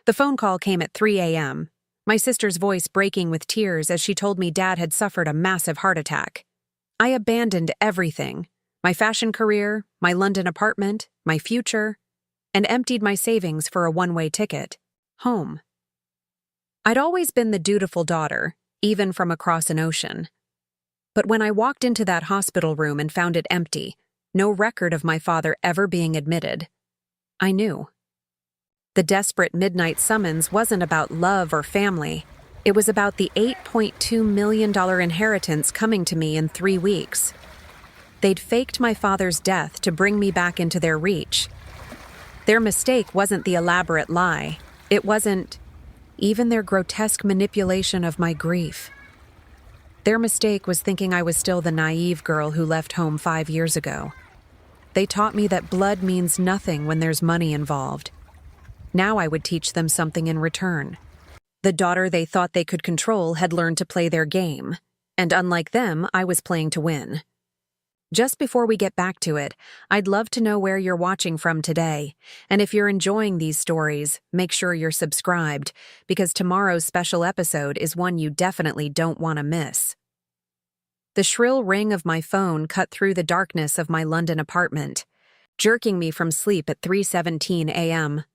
The phone call came at 3 a.m., my sister's voice breaking with tears as she told me Dad had suffered a massive heart attack. I abandoned everything, my fashion career, my London apartment, my future, and emptied my savings for a one-way ticket home. I'd always been the dutiful daughter, even from across an ocean. But when I walked into that hospital room and found it empty, no record of my father ever being admitted, I knew. The desperate midnight summons wasn't about love or family. It was about the $8.2 million inheritance coming to me in 3 weeks. They'd faked my father's death to bring me back into their reach. Their mistake wasn't the elaborate lie. It wasn't even their grotesque manipulation of my grief. Their mistake was thinking I was still the naive girl who left home 5 years ago. They taught me that blood means nothing when there's money involved. Now I would teach them something in return. The daughter they thought they could control had learned to play their game, and unlike them, I was playing to win. Just before we get back to it, I'd love to know where you're watching from today, and if you're enjoying these stories, make sure you're subscribed, because tomorrow's special episode is one you definitely don't want to miss. The shrill ring of my phone cut through the darkness of my London apartment, jerking me from sleep at 3:17 a.m.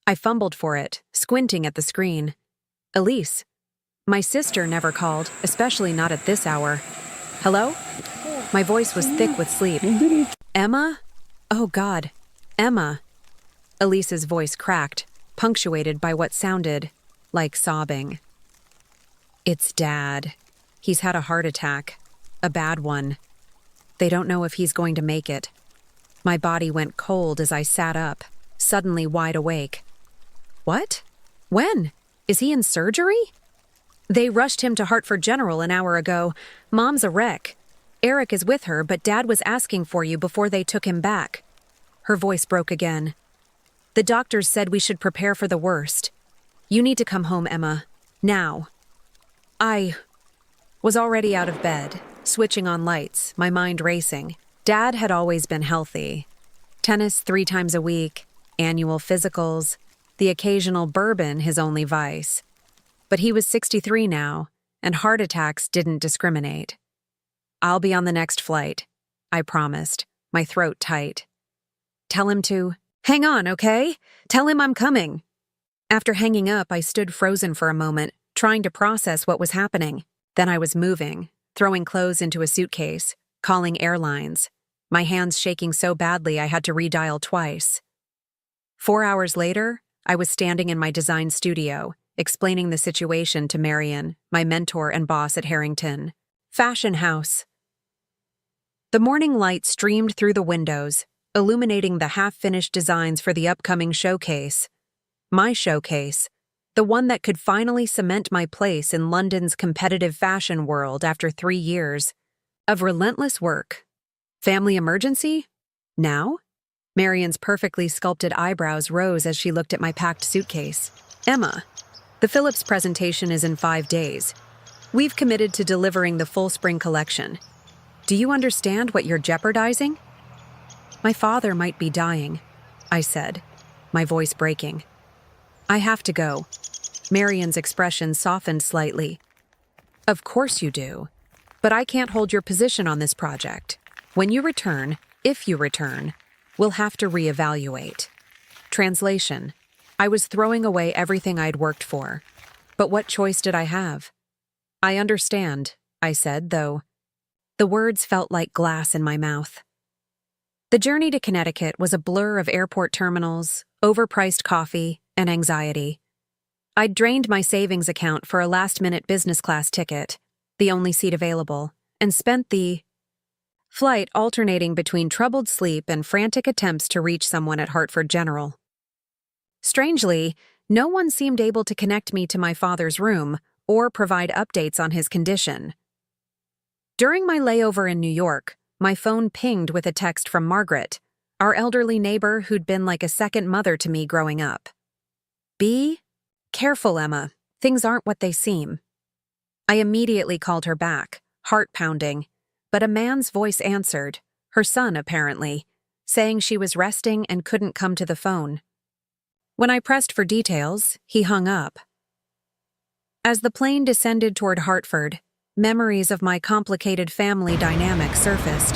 I fumbled for it, squinting at the screen. Elise. My sister never called, especially not at this hour. Hello? My voice was thick with sleep. Emma? Oh God. Emma. Elise's voice cracked, punctuated by what sounded like sobbing. It's Dad. He's had a heart attack. A bad one. They don't know if he's going to make it. My body went cold as I sat up, suddenly wide awake. What? When? Is he in surgery? They rushed him to Hartford General an hour ago. Mom's a wreck. Eric is with her, but Dad was asking for you before they took him back. Her voice broke again. The doctors said we should prepare for the worst. You need to come home, Emma. Now. I was already out of bed, switching on lights, my mind racing. Dad had always been healthy. Tennis 3 times a week, annual physicals, the occasional bourbon his only vice. But he was 63 now, and heart attacks didn't discriminate. I'll be on the next flight, I promised, my throat tight. Tell him to hang on, okay? Tell him I'm coming. After hanging up, I stood frozen for a moment, trying to process what was happening. Then I was moving, throwing clothes into a suitcase, calling airlines, my hands shaking so badly I had to redial twice. 4 hours later, I was standing in my design studio, explaining the situation to Marion, my mentor and boss at Harrington Fashion House. The morning light streamed through the windows, illuminating the half-finished designs for the upcoming showcase. My showcase, the one that could finally cement my place in London's competitive fashion world after 3 years of relentless work. Family emergency? Now? Marion's perfectly sculpted eyebrows rose as she looked at my packed suitcase. Emma, the Phillips presentation is in 5 days. We've committed to delivering the full spring collection. Do you understand what you're jeopardizing? My father might be dying, I said, my voice breaking. I have to go. Marion's expression softened slightly. Of course you do. But I can't hold your position on this project. When you return, if you return, we'll have to reevaluate. Translation. I was throwing away everything I'd worked for. But what choice did I have? I understand, I said, though. The words felt like glass in my mouth. The journey to Connecticut was a blur of airport terminals, overpriced coffee, and anxiety. I'd drained my savings account for a last-minute business class ticket, the only seat available, and spent the flight alternating between troubled sleep and frantic attempts to reach someone at Hartford General. Strangely, no one seemed able to connect me to my father's room or provide updates on his condition. During my layover in New York, my phone pinged with a text from Margaret, our elderly neighbor who'd been like a second mother to me growing up. Be careful, Emma. Things aren't what they seem. I immediately called her back, heart pounding, but a man's voice answered, her son apparently, saying she was resting and couldn't come to the phone. When I pressed for details, he hung up. As the plane descended toward Hartford, memories of my complicated family dynamic surfaced.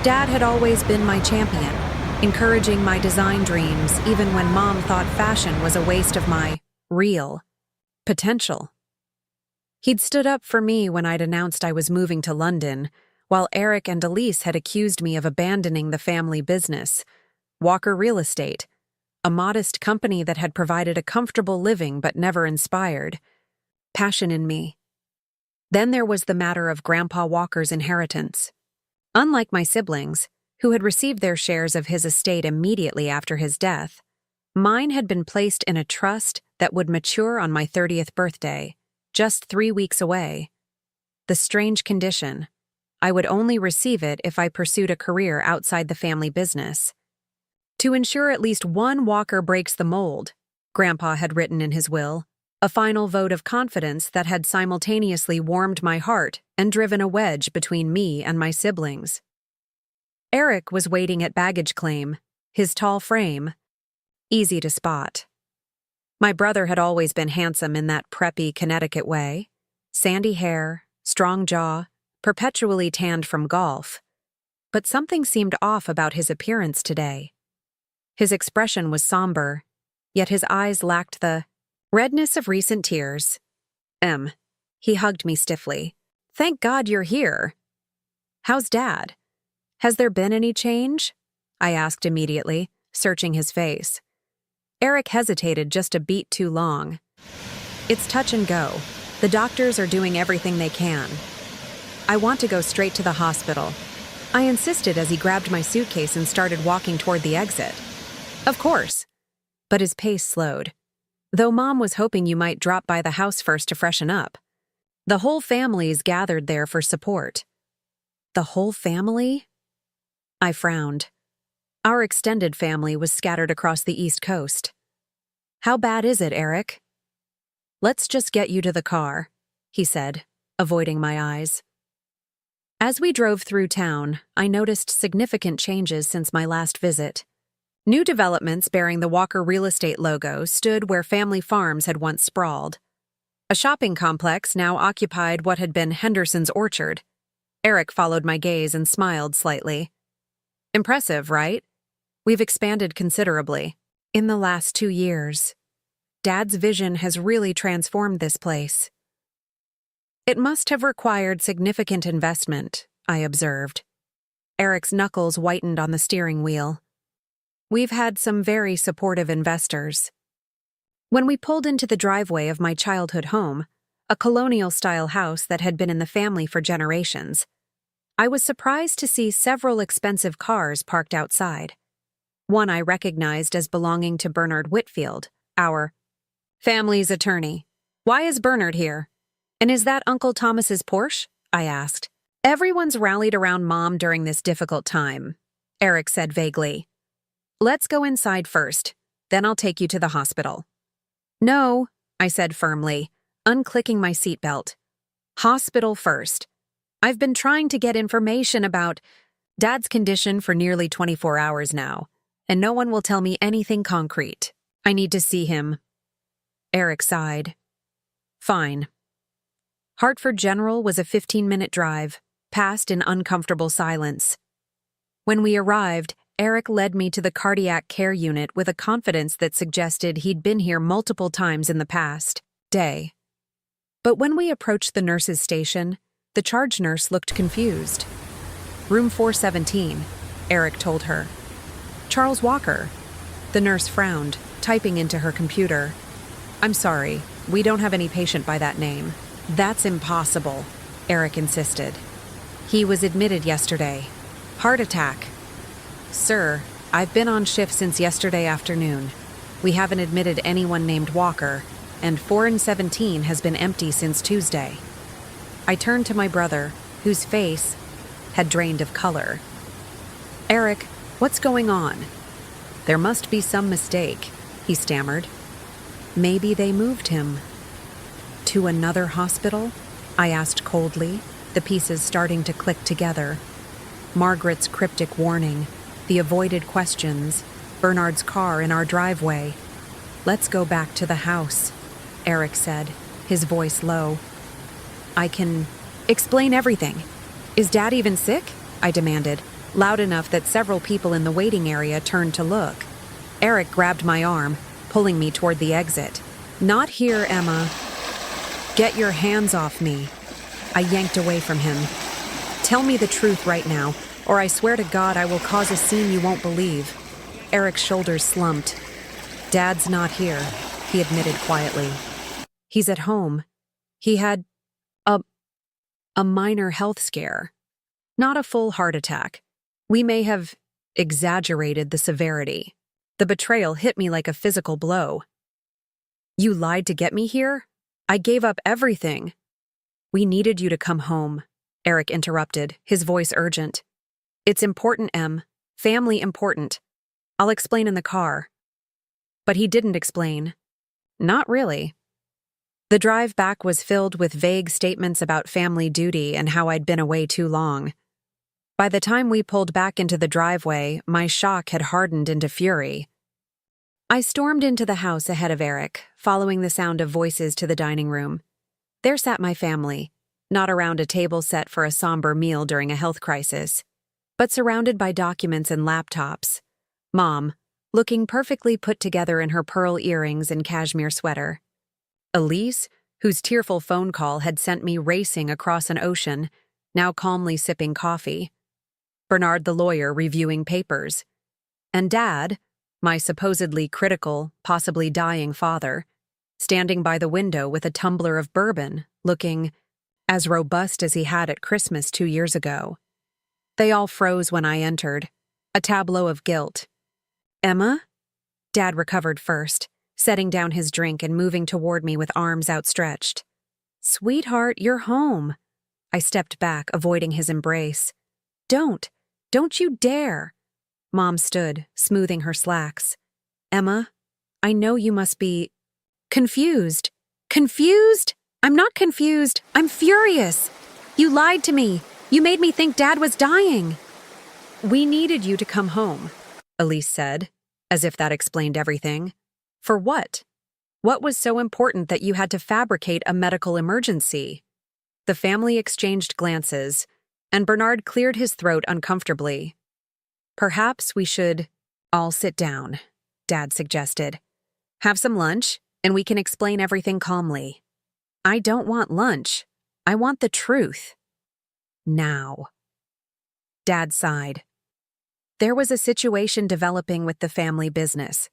Dad had always been my champion, encouraging my design dreams even when Mom thought fashion was a waste of my real potential. He'd stood up for me when I'd announced I was moving to London, while Eric and Elise had accused me of abandoning the family business, Walker Real Estate, a modest company that had provided a comfortable living but never inspired passion in me. Then there was the matter of Grandpa Walker's inheritance. Unlike my siblings, who had received their shares of his estate immediately after his death, mine had been placed in a trust that would mature on my 30th birthday, just 3 weeks away. The strange condition: I would only receive it if I pursued a career outside the family business. To ensure at least one Walker breaks the mold, Grandpa had written in his will, a final vote of confidence that had simultaneously warmed my heart and driven a wedge between me and my siblings. Eric was waiting at baggage claim, his tall frame easy to spot. My brother had always been handsome in that preppy Connecticut way: sandy hair, strong jaw, perpetually tanned from golf. But something seemed off about his appearance today. His expression was somber, yet his eyes lacked the redness of recent tears. He hugged me stiffly. Thank God you're here. How's Dad? Has there been any change? I asked immediately, searching his face. Eric hesitated just a beat too long. It's touch and go. The doctors are doing everything they can. I want to go straight to the hospital, I insisted as he grabbed my suitcase and started walking toward the exit. Of course. But his pace slowed. Though Mom was hoping you might drop by the house first to freshen up. The whole family's gathered there for support. The whole family? I frowned. Our extended family was scattered across the East Coast. How bad is it, Eric? Let's just get you to the car, he said, avoiding my eyes. As we drove through town, I noticed significant changes since my last visit. New developments bearing the Walker Real Estate logo stood where family farms had once sprawled. A shopping complex now occupied what had been Henderson's Orchard. Eric followed my gaze and smiled slightly. Impressive, right? We've expanded considerably. In the last 2 years, Dad's vision has really transformed this place. It must have required significant investment, I observed. Eric's knuckles whitened on the steering wheel. We've had some very supportive investors. When we pulled into the driveway of my childhood home, a colonial-style house that had been in the family for generations, I was surprised to see several expensive cars parked outside. One I recognized as belonging to Bernard Whitfield, our family's attorney. Why is Bernard here? And is that Uncle Thomas's Porsche? I asked. Everyone's rallied around Mom during this difficult time, Eric said vaguely. Let's go inside first, then I'll take you to the hospital. No, I said firmly, unclicking my seatbelt. Hospital first. I've been trying to get information about Dad's condition for nearly 24 hours now, and no one will tell me anything concrete. I need to see him. Eric sighed. Fine. Hartford General was a 15-minute drive, passed in uncomfortable silence. When we arrived, Eric led me to the cardiac care unit with a confidence that suggested he'd been here multiple times in the past day. But when we approached the nurse's station, the charge nurse looked confused. Room 417, Eric told her. Charles Walker. The nurse frowned, typing into her computer. I'm sorry, we don't have any patient by that name. That's impossible, Eric insisted. He was admitted yesterday. Heart attack. Sir, I've been on shift since yesterday afternoon. We haven't admitted anyone named Walker, and 417 has been empty since Tuesday. I turned to my brother, whose face had drained of color. Eric, what's going on? There must be some mistake, he stammered. Maybe they moved him. To another hospital? I asked coldly, the pieces starting to click together. Margaret's cryptic warning, the avoided questions, Bernard's car in our driveway. Let's go back to the house, Eric said, his voice low. I can explain everything. Is Dad even sick? I demanded, loud enough that several people in the waiting area turned to look. Eric grabbed my arm, pulling me toward the exit. Not here, Emma. Get your hands off me. I yanked away from him. Tell me the truth right now, or I swear to God I will cause a scene you won't believe. Eric's shoulders slumped. Dad's not here, he admitted quietly. He's at home. He had a minor health scare. Not a full heart attack. We may have exaggerated the severity. The betrayal hit me like a physical blow. You lied to get me here? I gave up everything. We needed you to come home, Eric interrupted, his voice urgent. It's important, Em. Family important. I'll explain in the car. But he didn't explain. Not really. The drive back was filled with vague statements about family duty and how I'd been away too long. By the time we pulled back into the driveway, my shock had hardened into fury. I stormed into the house ahead of Eric, following the sound of voices to the dining room. There sat my family, not around a table set for a somber meal during a health crisis, but surrounded by documents and laptops. Mom, looking perfectly put together in her pearl earrings and cashmere sweater. Elise, whose tearful phone call had sent me racing across an ocean, now calmly sipping coffee. Bernard the lawyer reviewing papers. And Dad, my supposedly critical, possibly dying father, standing by the window with a tumbler of bourbon, looking as robust as he had at Christmas 2 years ago. They all froze when I entered, a tableau of guilt. Emma? Dad recovered first, setting down his drink and moving toward me with arms outstretched. Sweetheart, you're home. I stepped back, avoiding his embrace. Don't you dare. Mom stood, smoothing her slacks. Emma, I know you must be confused. Confused? I'm not confused. I'm furious. You lied to me. You made me think Dad was dying. We needed you to come home, Elise said, as if that explained everything. For what? What was so important that you had to fabricate a medical emergency? The family exchanged glances, and Bernard cleared his throat uncomfortably. Perhaps we should all sit down, Dad suggested. Have some lunch, and we can explain everything calmly. I don't want lunch. I want the truth. Now. Dad sighed. There was a situation developing with the family business.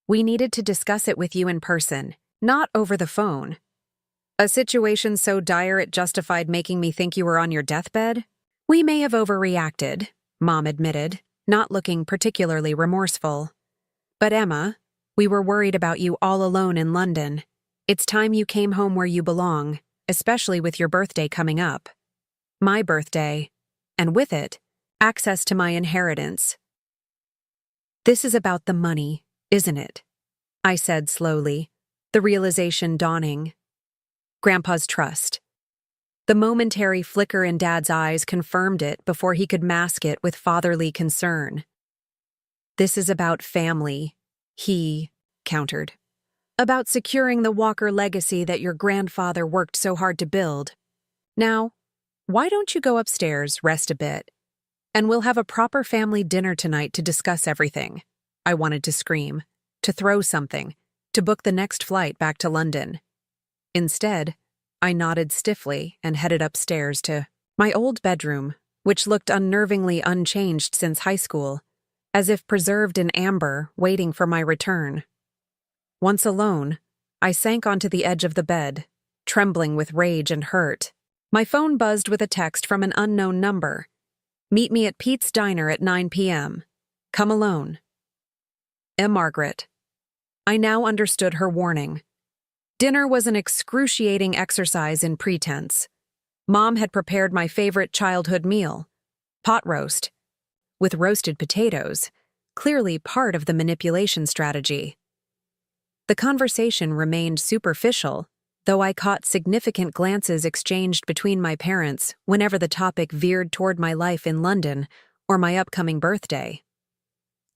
We needed to discuss it with you in person, not over the phone. A situation so dire it justified making me think you were on your deathbed? We may have overreacted, Mom admitted, not looking particularly remorseful. But Emma, we were worried about you all alone in London. It's time you came home where you belong, especially with your birthday coming up. My birthday, and with it, access to my inheritance. This is about the money, isn't it? I said slowly, the realization dawning. Grandpa's trust. The momentary flicker in Dad's eyes confirmed it before he could mask it with fatherly concern. This is about family, he countered. About securing the Walker legacy that your grandfather worked so hard to build. Now, why don't you go upstairs, rest a bit, and we'll have a proper family dinner tonight to discuss everything. I wanted to scream, to throw something, to book the next flight back to London. Instead, I nodded stiffly and headed upstairs to my old bedroom, which looked unnervingly unchanged since high school, as if preserved in amber, waiting for my return. Once alone, I sank onto the edge of the bed, trembling with rage and hurt. My phone buzzed with a text from an unknown number. Meet me at Pete's Diner at 9 p.m. Come alone. Margaret. I now understood her warning. Dinner was an excruciating exercise in pretense. Mom had prepared my favorite childhood meal, pot roast, with roasted potatoes, clearly part of the manipulation strategy. The conversation remained superficial, though I caught significant glances exchanged between my parents whenever the topic veered toward my life in London or my upcoming birthday.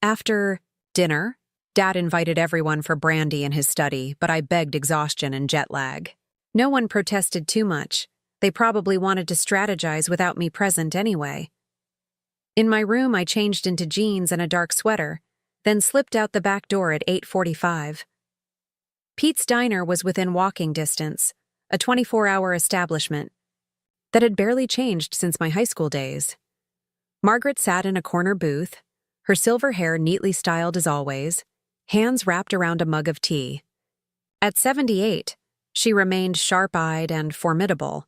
After dinner, Dad invited everyone for brandy in his study, but I begged exhaustion and jet lag. No one protested too much. They probably wanted to strategize without me present anyway. In my room, I changed into jeans and a dark sweater, then slipped out the back door at 8:45. Pete's Diner was within walking distance, a 24-hour establishment that had barely changed since my high school days. Margaret sat in a corner booth, her silver hair neatly styled as always, hands wrapped around a mug of tea. At 78, she remained sharp-eyed and formidable,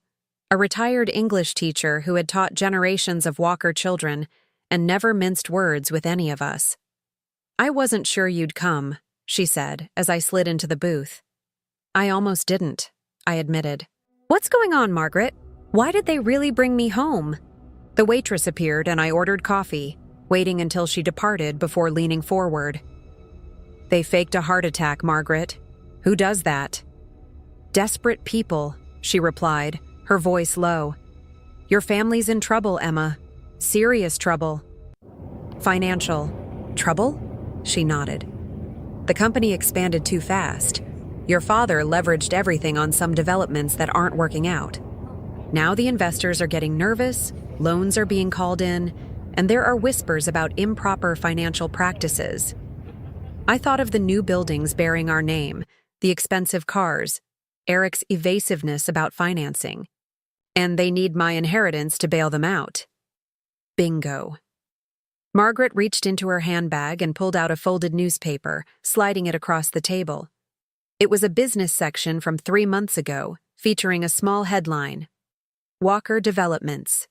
a retired English teacher who had taught generations of Walker children and never minced words with any of us. "I wasn't sure you'd come," she said as I slid into the booth. "I almost didn't," I admitted. "What's going on, Margaret? Why did they really bring me home?" The waitress appeared and I ordered coffee, waiting until she departed before leaning forward. "They faked a heart attack, Margaret. Who does that?" "Desperate people," she replied, her voice low. "Your family's in trouble, Emma. Serious trouble." "Financial trouble?" She nodded. "The company expanded too fast. Your father leveraged everything on some developments that aren't working out. Now the investors are getting nervous, loans are being called in, and there are whispers about improper financial practices. I thought of the new buildings bearing our name, the expensive cars, Eric's evasiveness about financing, and they need my inheritance to bail them out. Bingo." Margaret reached into her handbag and pulled out a folded newspaper, sliding it across the table. It was a business section from 3 months ago, featuring a small headline: Walker Developments.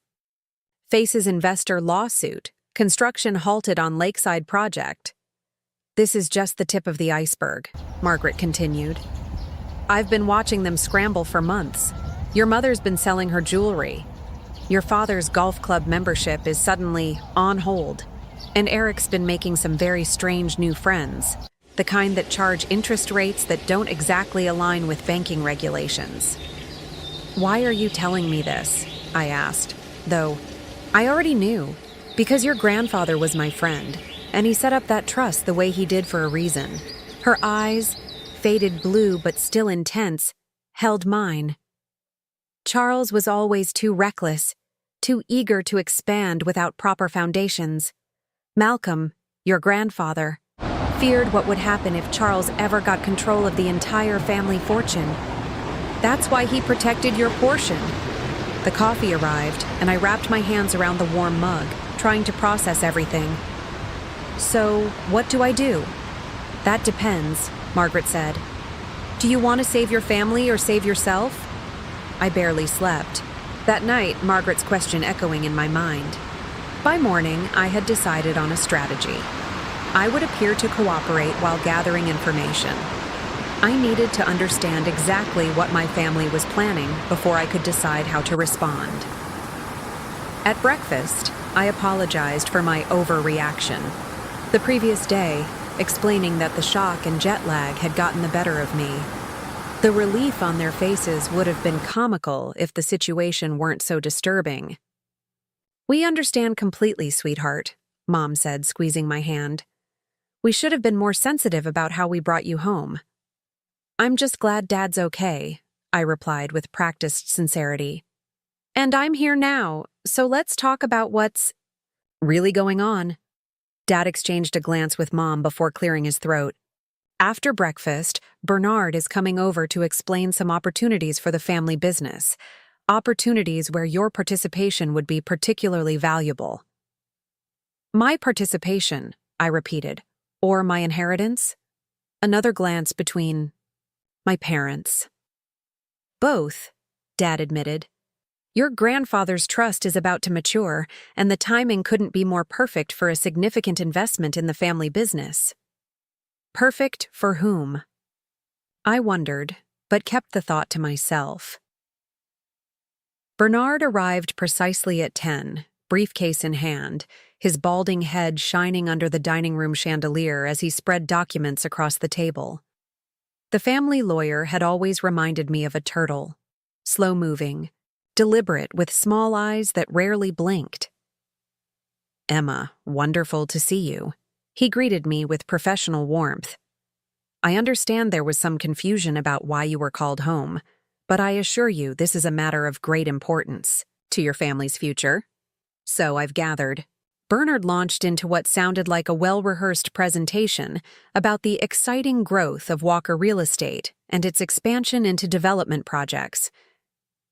Faces investor lawsuit. Construction halted on Lakeside project. "This is just the tip of the iceberg," Margaret continued. "I've been watching them scramble for months. Your mother's been selling her jewelry. Your father's golf club membership is suddenly on hold. And Eric's been making some very strange new friends, the kind that charge interest rates that don't exactly align with banking regulations." "Why are you telling me this?" I asked, though I already knew, because your grandfather was my friend, and he set up that trust the way he did for a reason. Her eyes, faded blue but still intense, held mine. "Charles was always too reckless, too eager to expand without proper foundations. Malcolm, your grandfather, feared what would happen if Charles ever got control of the entire family fortune. That's why he protected your portion." The coffee arrived, and I wrapped my hands around the warm mug, trying to process everything. "So, what do I do?" "That depends," Margaret said. "Do you want to save your family or save yourself?" I barely slept. That night, Margaret's question echoing in my mind. By morning, I had decided on a strategy. I would appear to cooperate while gathering information. I needed to understand exactly what my family was planning before I could decide how to respond. At breakfast, I apologized for my overreaction. The previous day, explaining that the shock and jet lag had gotten the better of me. The relief on their faces would have been comical if the situation weren't so disturbing. "We understand completely, sweetheart," Mom said, squeezing my hand. "We should have been more sensitive about how we brought you home." "I'm just glad Dad's okay," I replied with practiced sincerity. "And I'm here now, so let's talk about what's really going on." Dad exchanged a glance with Mom before clearing his throat. "After breakfast, Bernard is coming over to explain some opportunities for the family business. Opportunities where your participation would be particularly valuable." "My participation," I repeated, "or my inheritance?" Another glance between my parents. "Both," Dad admitted. "Your grandfather's trust is about to mature, and the timing couldn't be more perfect for a significant investment in the family business." Perfect for whom? I wondered, but kept the thought to myself. Bernard arrived precisely at 10, briefcase in hand, his balding head shining under the dining room chandelier as he spread documents across the table. The family lawyer had always reminded me of a turtle, slow-moving, deliberate with small eyes that rarely blinked. "Emma, wonderful to see you," He greeted me with professional warmth. I understand there was some confusion about why you were called home, but I assure you this is a matter of great importance to your family's future. So I've gathered. Bernard launched into what sounded like a well-rehearsed presentation about the exciting growth of Walker Real Estate and its expansion into development projects.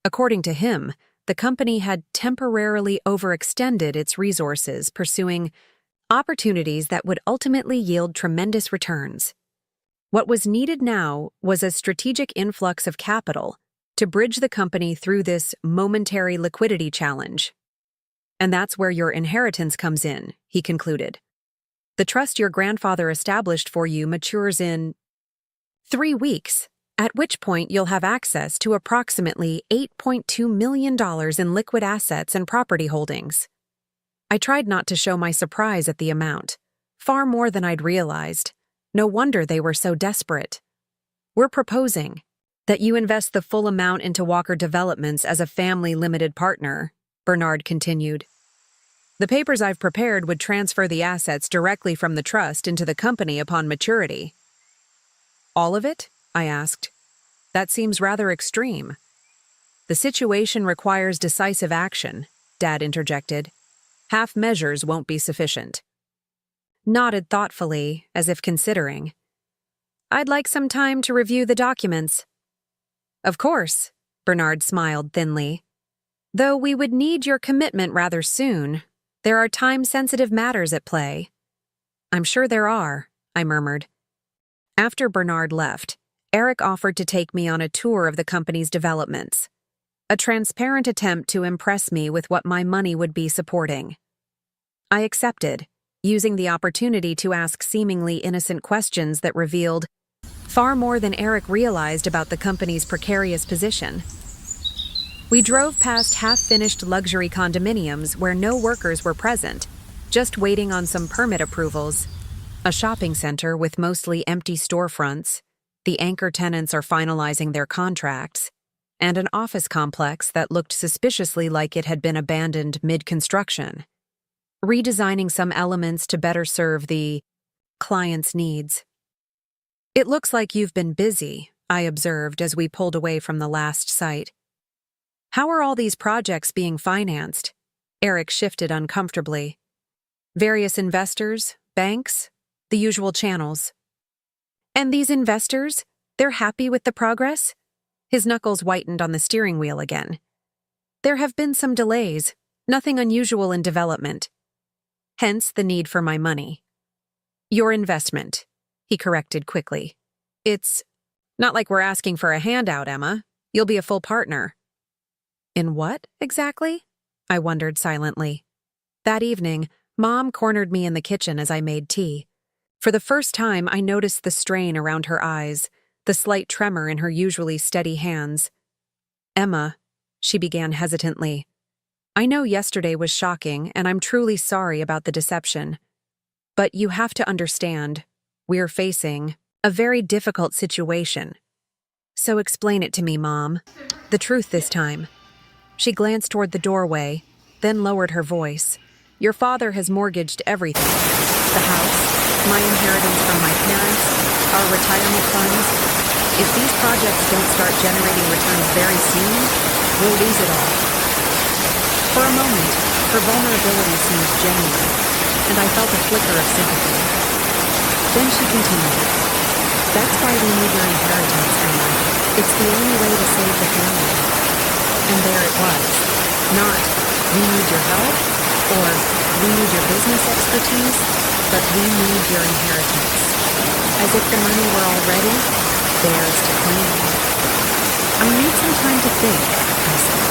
According to him, the company had temporarily overextended its resources pursuing opportunities that would ultimately yield tremendous returns. What was needed now was a strategic influx of capital to bridge the company through this momentary liquidity challenge. And that's where your inheritance comes in, he concluded. The trust your grandfather established for you matures in 3 weeks, at which point you'll have access to approximately $8.2 million in liquid assets and property holdings. I tried not to show my surprise at the amount, far more than I'd realized. No wonder they were so desperate. We're proposing that you invest the full amount into Walker Developments as a family limited partner, Bernard continued. The papers I've prepared would transfer the assets directly from the trust into the company upon maturity. All of it? I asked. That seems rather extreme. The situation requires decisive action, Dad interjected. Half measures won't be sufficient. Nodded thoughtfully, as if considering. I'd like some time to review the documents. Of course, Bernard smiled thinly. Though we would need your commitment rather soon. There are time-sensitive matters at play. I'm sure there are, I murmured. After Bernard left, Eric offered to take me on a tour of the company's developments. A transparent attempt to impress me with what my money would be supporting. I accepted, using the opportunity to ask seemingly innocent questions that revealed far more than Eric realized about the company's precarious position. We drove past half-finished luxury condominiums where no workers were present, just waiting on some permit approvals. A shopping center with mostly empty storefronts, the anchor tenants are finalizing their contracts, and an office complex that looked suspiciously like it had been abandoned mid-construction, redesigning some elements to better serve the client's needs. It looks like you've been busy, I observed as we pulled away from the last site. How are all these projects being financed? Eric shifted uncomfortably. Various investors, banks, the usual channels. And these investors, they're happy with the progress? His knuckles whitened on the steering wheel again. There have been some delays, nothing unusual in development. Hence the need for my money. Your investment, he corrected quickly. It's not like we're asking for a handout, Emma. You'll be a full partner. In what, exactly? I wondered silently. That evening, Mom cornered me in the kitchen as I made tea. For the first time, I noticed the strain around her eyes, the slight tremor in her usually steady hands. Emma, she began hesitantly. I know yesterday was shocking, and I'm truly sorry about the deception. But you have to understand, we're facing a very difficult situation. So explain it to me, Mom. The truth this time. She glanced toward the doorway, then lowered her voice. Your father has mortgaged everything. The house, my inheritance from my parents, our retirement funds. If these projects don't start generating returns very soon, we'll lose it all. For a moment, her vulnerability seemed genuine, and I felt a flicker of sympathy. Then she continued, That's why we need your inheritance, Emma. It's the only way to save the family. And there it was. Not, we need your help, or we need your business expertise, but we need your inheritance. As if the money were already theirs to claim. I need some time to think, I said,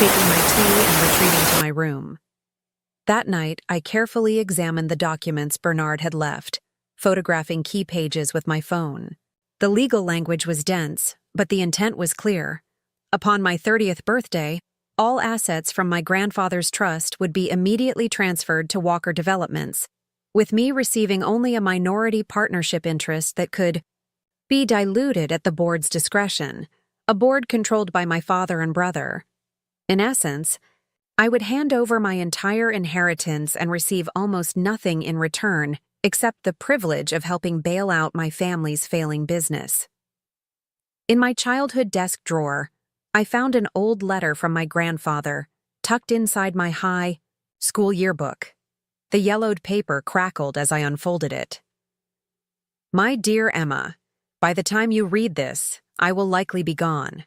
taking my tea and retreating to my room. That night, I carefully examined the documents Bernard had left, photographing key pages with my phone. The legal language was dense, but the intent was clear. Upon my 30th birthday, all assets from my grandfather's trust would be immediately transferred to Walker Developments, with me receiving only a minority partnership interest that could be diluted at the board's discretion, a board controlled by my father and brother. In essence, I would hand over my entire inheritance and receive almost nothing in return except the privilege of helping bail out my family's failing business. In my childhood desk drawer, I found an old letter from my grandfather, tucked inside my high school yearbook. The yellowed paper crackled as I unfolded it. My dear Emma, by the time you read this, I will likely be gone.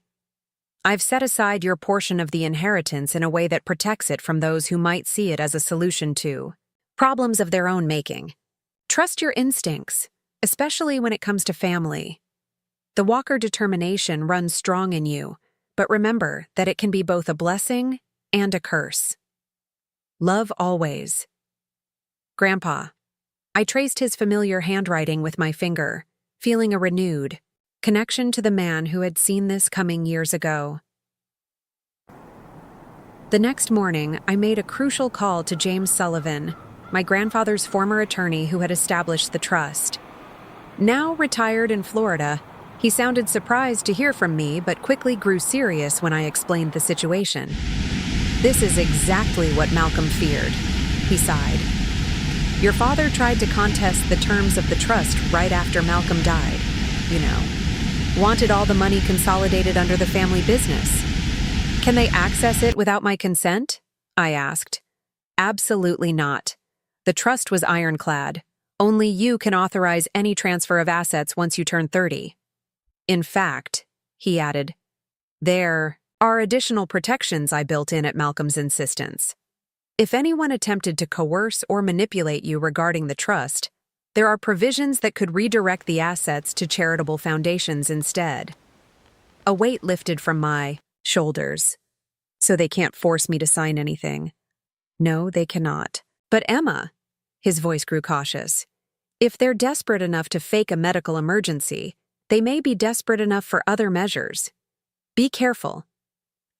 I've set aside your portion of the inheritance in a way that protects it from those who might see it as a solution to problems of their own making. Trust your instincts, especially when it comes to family. The Walker determination runs strong in you, but remember that it can be both a blessing and a curse. Love always. Grandpa. I traced his familiar handwriting with my finger, feeling a renewed connection to the man who had seen this coming years ago. The next morning, I made a crucial call to James Sullivan, my grandfather's former attorney who had established the trust. Now retired in Florida, he sounded surprised to hear from me but quickly grew serious when I explained the situation. This is exactly what Malcolm feared, he sighed. Your father tried to contest the terms of the trust right after Malcolm died, you know. Wanted all the money consolidated under the family business. Can they access it without my consent? I asked. Absolutely not. The trust was ironclad. Only you can authorize any transfer of assets once you turn 30. In fact, he added, there are additional protections I built in at Malcolm's insistence. If anyone attempted to coerce or manipulate you regarding the trust, there are provisions that could redirect the assets to charitable foundations instead. A weight lifted from my shoulders. So they can't force me to sign anything. No, they cannot. But Emma, his voice grew cautious, if they're desperate enough to fake a medical emergency, they may be desperate enough for other measures. Be careful.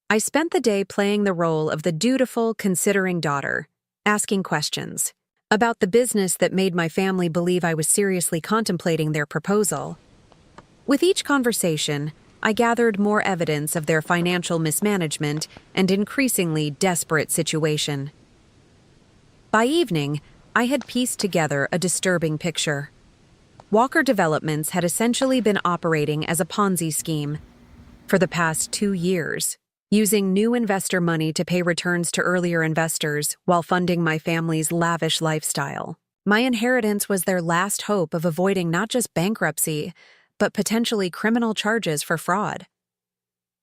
I spent the day playing the role of the dutiful, considering daughter, asking questions about the business that made my family believe I was seriously contemplating their proposal. With each conversation, I gathered more evidence of their financial mismanagement and increasingly desperate situation. By evening, I had pieced together a disturbing picture. Walker Developments had essentially been operating as a Ponzi scheme for the past 2 years, using new investor money to pay returns to earlier investors while funding my family's lavish lifestyle. My inheritance was their last hope of avoiding not just bankruptcy, but potentially criminal charges for fraud.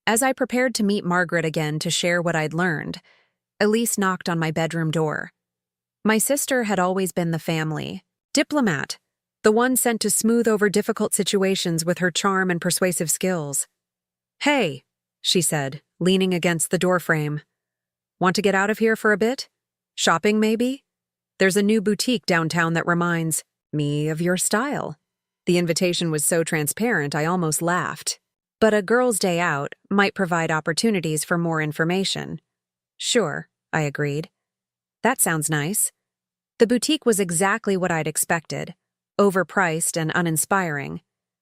As I prepared to meet Margaret again to share what I'd learned, Elise knocked on my bedroom door. My sister had always been the family diplomat, the one sent to smooth over difficult situations with her charm and persuasive skills. Hey, she said, leaning against the doorframe. Want to get out of here for a bit? Shopping, maybe? There's a new boutique downtown that reminds me of your style. The invitation was so transparent I almost laughed. But a girl's day out might provide opportunities for more information. Sure, I agreed. That sounds nice. The boutique was exactly what I'd expected, overpriced and uninspiring,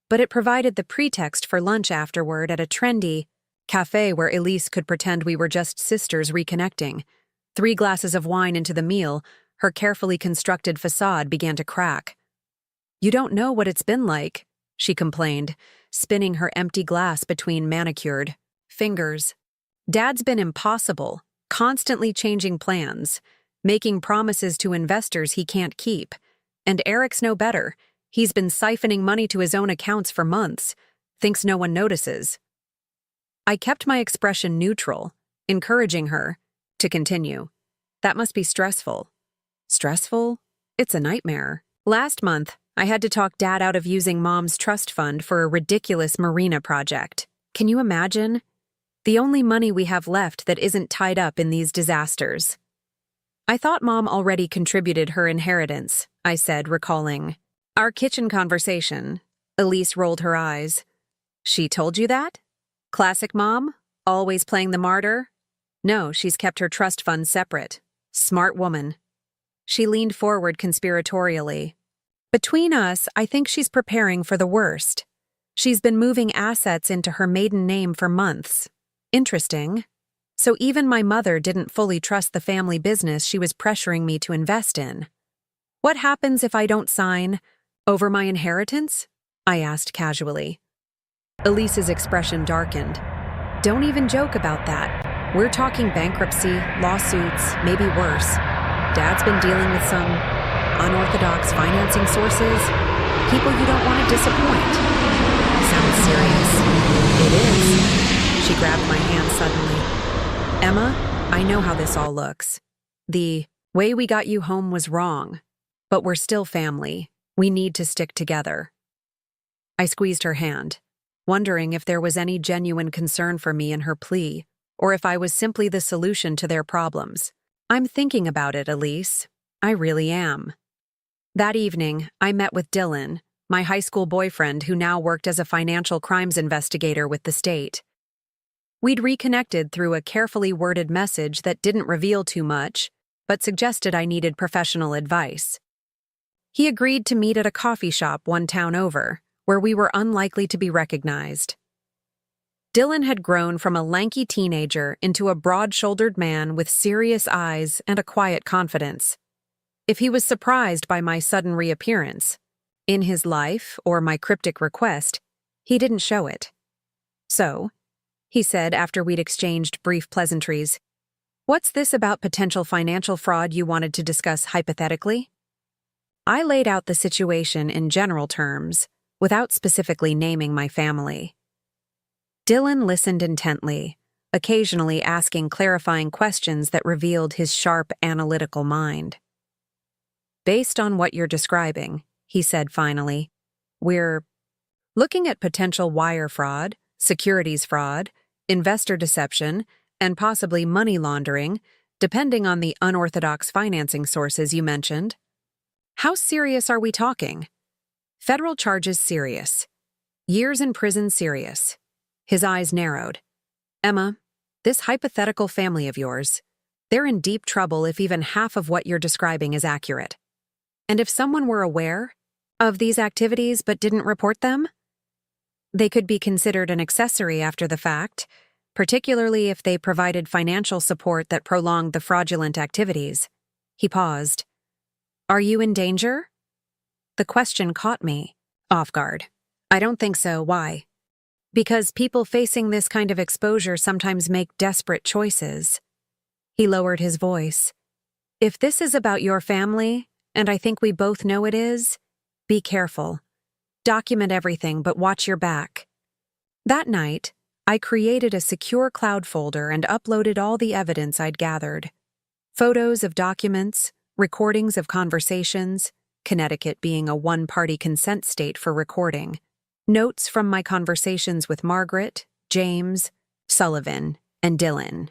but it provided the pretext for lunch afterward at a trendy cafe where Elise could pretend we were just sisters reconnecting. 3 glasses of wine into the meal, her carefully constructed facade began to crack. You don't know what it's been like, she complained, spinning her empty glass between manicured fingers. Dad's been impossible, constantly changing plans, making promises to investors he can't keep. And Eric's no better. He's been siphoning money to his own accounts for months, thinks no one notices. I kept my expression neutral, encouraging her to continue. That must be stressful. Stressful? It's a nightmare. Last month, I had to talk Dad out of using Mom's trust fund for a ridiculous marina project. Can you imagine? The only money we have left that isn't tied up in these disasters. I thought Mom already contributed her inheritance, I said, recalling our kitchen conversation. Elise rolled her eyes. She told you that? Classic Mom? Always playing the martyr? No, she's kept her trust fund separate. Smart woman. She leaned forward conspiratorially. Between us, I think she's preparing for the worst. She's been moving assets into her maiden name for months. Interesting. So even my mother didn't fully trust the family business she was pressuring me to invest in. What happens if I don't sign? Over my inheritance? I asked casually. Elise's expression darkened. Don't even joke about that. We're talking bankruptcy, lawsuits, maybe worse. Dad's been dealing with some unorthodox financing sources, people you don't want to disappoint. Sounds serious. It is. She grabbed my hand suddenly. Emma, I know how this all looks. The way we got you home was wrong, but we're still family. We need to stick together. I squeezed her hand, wondering if there was any genuine concern for me in her plea, or if I was simply the solution to their problems. I'm thinking about it, Elise. I really am. That evening, I met with Dylan, my high school boyfriend who now worked as a financial crimes investigator with the state. We'd reconnected through a carefully worded message that didn't reveal too much, but suggested I needed professional advice. He agreed to meet at a coffee shop one town over, where we were unlikely to be recognized. Dylan had grown from a lanky teenager into a broad-shouldered man with serious eyes and a quiet confidence. If he was surprised by my sudden reappearance in his life or my cryptic request, he didn't show it. So, he said after we'd exchanged brief pleasantries, "What's this about potential financial fraud you wanted to discuss hypothetically?" I laid out the situation in general terms, without specifically naming my family. Dylan listened intently, occasionally asking clarifying questions that revealed his sharp, analytical mind. "Based on what you're describing," he said finally, "we're looking at potential wire fraud, securities fraud, investor deception, and possibly money laundering, depending on the unorthodox financing sources you mentioned." "How serious are we talking?" "Federal charges serious. Years in prison serious." His eyes narrowed. "Emma, this hypothetical family of yours, they're in deep trouble if even half of what you're describing is accurate. And if someone were aware of these activities but didn't report them, they could be considered an accessory after the fact, particularly if they provided financial support that prolonged the fraudulent activities." He paused. "Are you in danger?" The question caught me off guard. "I don't think so. Why?" "Because people facing this kind of exposure sometimes make desperate choices." He lowered his voice. "If this is about your family, and I think we both know it is, be careful. Document everything, but watch your back." That night, I created a secure cloud folder and uploaded all the evidence I'd gathered. Photos of documents, recordings of conversations, Connecticut being a one-party consent state for recording, notes from my conversations with Margaret, James, Sullivan, and Dylan.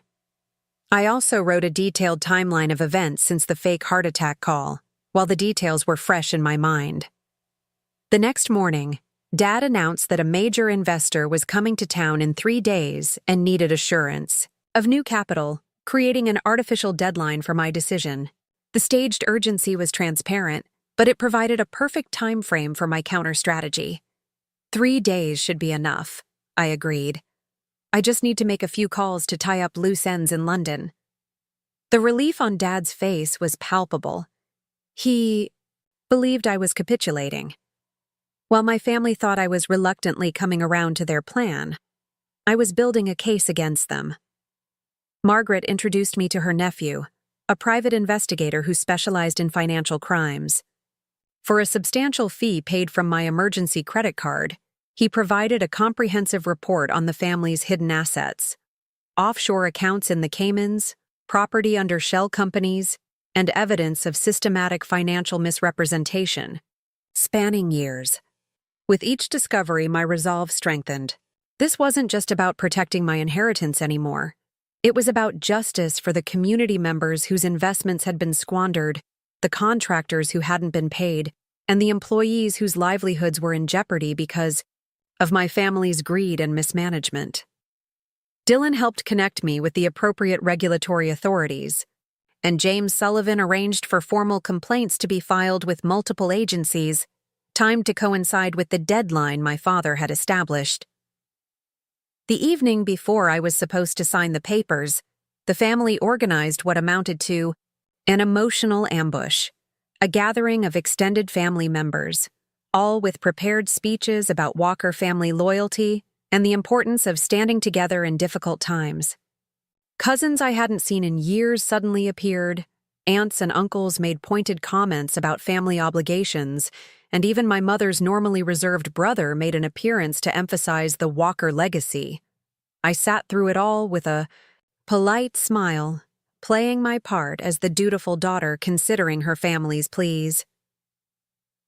I also wrote a detailed timeline of events since the fake heart attack call, while the details were fresh in my mind. The next morning, Dad announced that a major investor was coming to town in 3 days and needed assurance of new capital, creating an artificial deadline for my decision. The staged urgency was transparent, but it provided a perfect time frame for my counter-strategy. 3 days should be enough, I agreed. I just need to make a few calls to tie up loose ends in London. The relief on Dad's face was palpable. He believed I was capitulating. While my family thought I was reluctantly coming around to their plan, I was building a case against them. Margaret introduced me to her nephew, a private investigator who specialized in financial crimes. For a substantial fee paid from my emergency credit card, he provided a comprehensive report on the family's hidden assets, offshore accounts in the Caymans, property under shell companies, and evidence of systematic financial misrepresentation, spanning years. With each discovery, my resolve strengthened. This wasn't just about protecting my inheritance anymore. It was about justice for the community members whose investments had been squandered, the contractors who hadn't been paid, and the employees whose livelihoods were in jeopardy because of my family's greed and mismanagement. Dylan helped connect me with the appropriate regulatory authorities, and James Sullivan arranged for formal complaints to be filed with multiple agencies, timed to coincide with the deadline my father had established. The evening before I was supposed to sign the papers, the family organized what amounted to an emotional ambush. A gathering of extended family members, all with prepared speeches about Walker family loyalty and the importance of standing together in difficult times. Cousins I hadn't seen in years suddenly appeared, aunts and uncles made pointed comments about family obligations, and even my mother's normally reserved brother made an appearance to emphasize the Walker legacy. I sat through it all with a polite smile, playing my part as the dutiful daughter considering her family's pleas.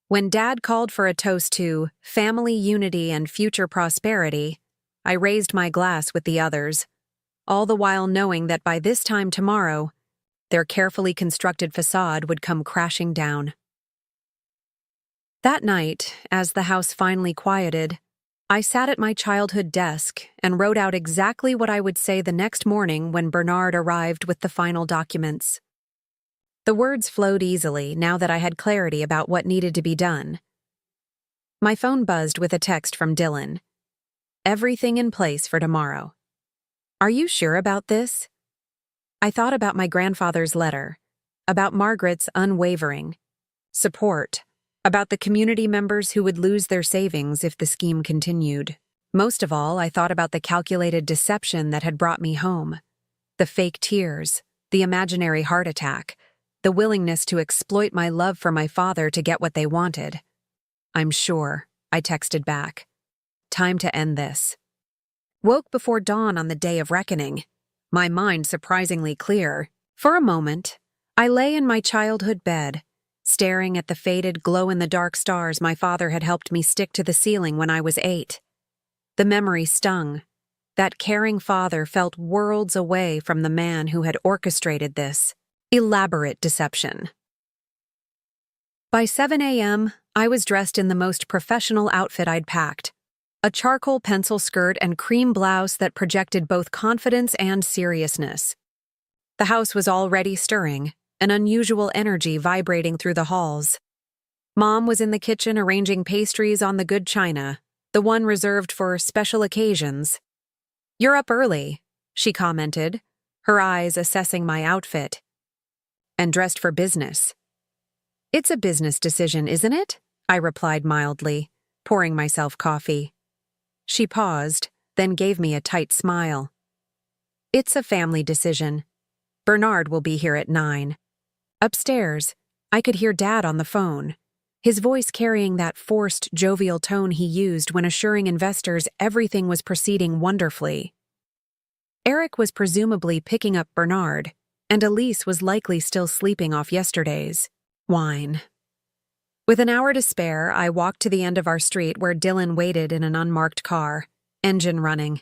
When Dad called for a toast to family unity and future prosperity, I raised my glass with the others, all the while knowing that by this time tomorrow, their carefully constructed facade would come crashing down. That night, as the house finally quieted, I sat at my childhood desk and wrote out exactly what I would say the next morning when Bernard arrived with the final documents. The words flowed easily now that I had clarity about what needed to be done. My phone buzzed with a text from Dylan. Everything in place for tomorrow. Are you sure about this? I thought about my grandfather's letter, about Margaret's unwavering support, about the community members who would lose their savings if the scheme continued. Most of all, I thought about the calculated deception that had brought me home. The fake tears, the imaginary heart attack, the willingness to exploit my love for my father to get what they wanted. I'm sure, I texted back. Time to end this. Woke before dawn on the day of reckoning, my mind surprisingly clear. For a moment, I lay in my childhood bed, staring at the faded glow-in-the-dark stars my father had helped me stick to the ceiling when I was 8. The memory stung. That caring father felt worlds away from the man who had orchestrated this elaborate deception. By 7 a.m., I was dressed in the most professional outfit I'd packed. A charcoal pencil skirt and cream blouse that projected both confidence and seriousness. The house was already stirring, an unusual energy vibrating through the halls. Mom was in the kitchen arranging pastries on the good china, the one reserved for special occasions. "You're up early," she commented, her eyes assessing my outfit. "And dressed for business." "It's a business decision, isn't it?" I replied mildly, pouring myself coffee. She paused, then gave me a tight smile. "It's a family decision. Bernard will be here at 9. Upstairs, I could hear Dad on the phone, his voice carrying that forced, jovial tone he used when assuring investors everything was proceeding wonderfully. Eric was presumably picking up Bernard, and Elise was likely still sleeping off yesterday's wine. With an hour to spare, I walked to the end of our street where Dylan waited in an unmarked car, engine running.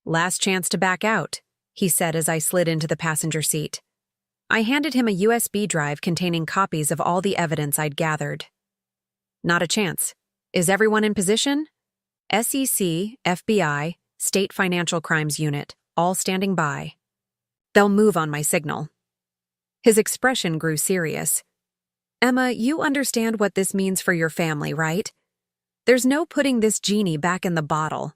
"Last chance to back out," he said as I slid into the passenger seat. I handed him a USB drive containing copies of all the evidence I'd gathered. "Not a chance. Is everyone in position?" SEC, FBI, State Financial Crimes Unit, all standing by. "They'll move on my signal." His expression grew serious. "Emma, you understand what this means for your family, right? There's no putting this genie back in the bottle."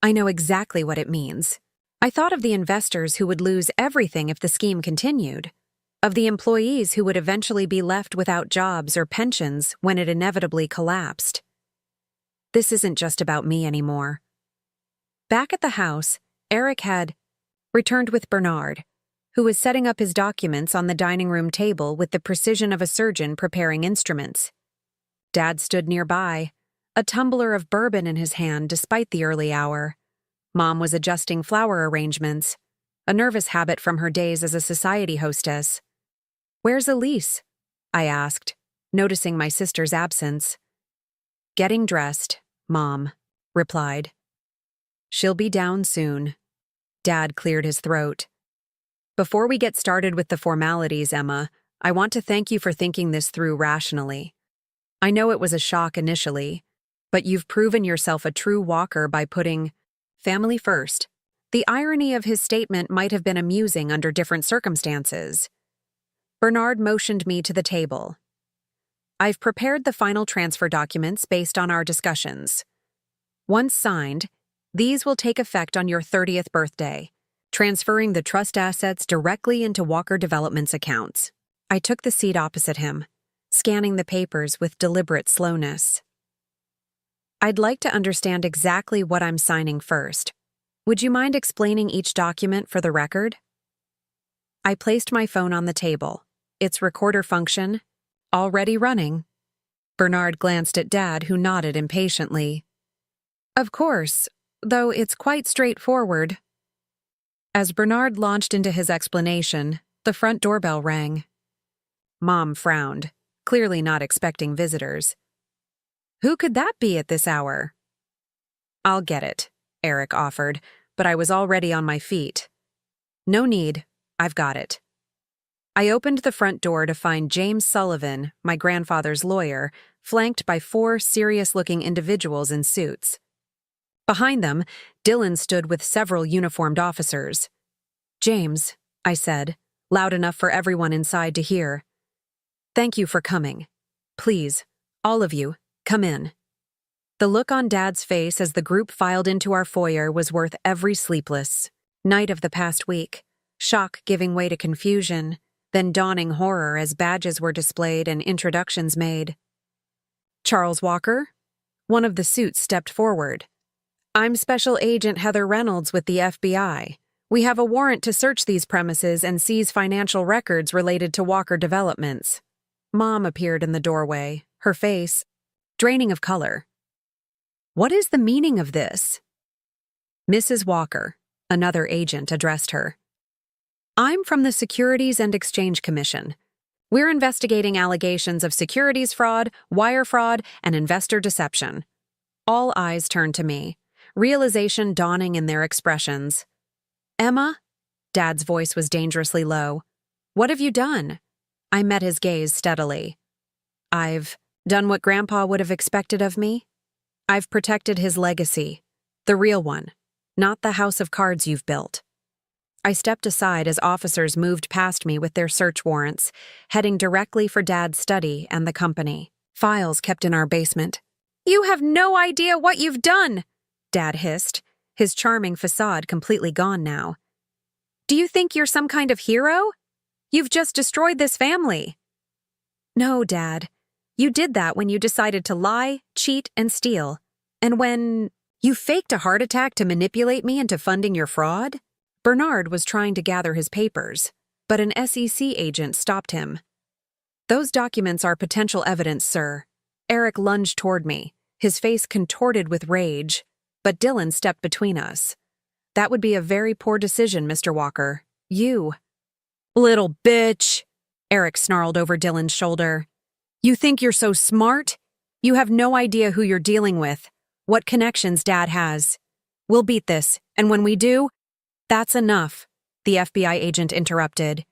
"I know exactly what it means." I thought of the investors who would lose everything if the scheme continued, of the employees who would eventually be left without jobs or pensions when it inevitably collapsed. This isn't just about me anymore. Back at the house, Eric had returned with Bernard, who was setting up his documents on the dining room table with the precision of a surgeon preparing instruments. Dad stood nearby, a tumbler of bourbon in his hand despite the early hour. Mom was adjusting flower arrangements, a nervous habit from her days as a society hostess. "Where's Elise?" I asked, noticing my sister's absence. "Getting dressed," Mom replied. "She'll be down soon." Dad cleared his throat. "Before we get started with the formalities, Emma, I want to thank you for thinking this through rationally. I know it was a shock initially, but you've proven yourself a true Walker by putting family first." The irony of his statement might have been amusing under different circumstances. Bernard motioned me to the table. "I've prepared the final transfer documents based on our discussions. Once signed, these will take effect on your 30th birthday, transferring the trust assets directly into Walker Development's accounts." I took the seat opposite him, scanning the papers with deliberate slowness. I'd like to understand exactly what I'm signing first. Would you mind explaining each document for the record? I placed my phone on the table, its recorder function already running. Bernard glanced at Dad, who nodded impatiently. Of course, though it's quite straightforward. As Bernard launched into his explanation, the front doorbell rang. Mom frowned, clearly not expecting visitors. Who could that be at this hour? I'll get it, Eric offered, but I was already on my feet. No need, I've got it. I opened the front door to find James Sullivan, my grandfather's lawyer, flanked by 4 serious-looking individuals in suits. Behind them, Dylan stood with several uniformed officers. James, I said, loud enough for everyone inside to hear. Thank you for coming. Please, all of you, come in. The look on Dad's face as the group filed into our foyer was worth every sleepless night of the past week, shock giving way to confusion, then dawning horror as badges were displayed and introductions made. Charles Walker? One of the suits stepped forward. I'm Special Agent Heather Reynolds with the FBI. We have a warrant to search these premises and seize financial records related to Walker developments. Mom appeared in the doorway, her face draining of color. What is the meaning of this? Mrs. Walker, another agent, addressed her. I'm from the Securities and Exchange Commission. We're investigating allegations of securities fraud, wire fraud, and investor deception. All eyes turned to me, realization dawning in their expressions. Emma? Dad's voice was dangerously low. What have you done? I met his gaze steadily. I've done what Grandpa would have expected of me. I've protected his legacy, the real one, not the house of cards you've built. I stepped aside as officers moved past me with their search warrants, heading directly for Dad's study and the company. Files kept in our basement. You have no idea what you've done, Dad hissed, his charming facade completely gone now. Do you think you're some kind of hero? You've just destroyed this family. No, Dad. You did that when you decided to lie, cheat, and steal. And when you faked a heart attack to manipulate me into funding your fraud? Bernard was trying to gather his papers, but an SEC agent stopped him. Those documents are potential evidence, sir. Eric lunged toward me, his face contorted with rage, but Dylan stepped between us. That would be a very poor decision, Mr. Walker. You. Little bitch, Eric snarled over Dylan's shoulder. You think you're so smart? You have no idea who you're dealing with, what connections Dad has. We'll beat this, and when we do, that's enough, the FBI agent interrupted.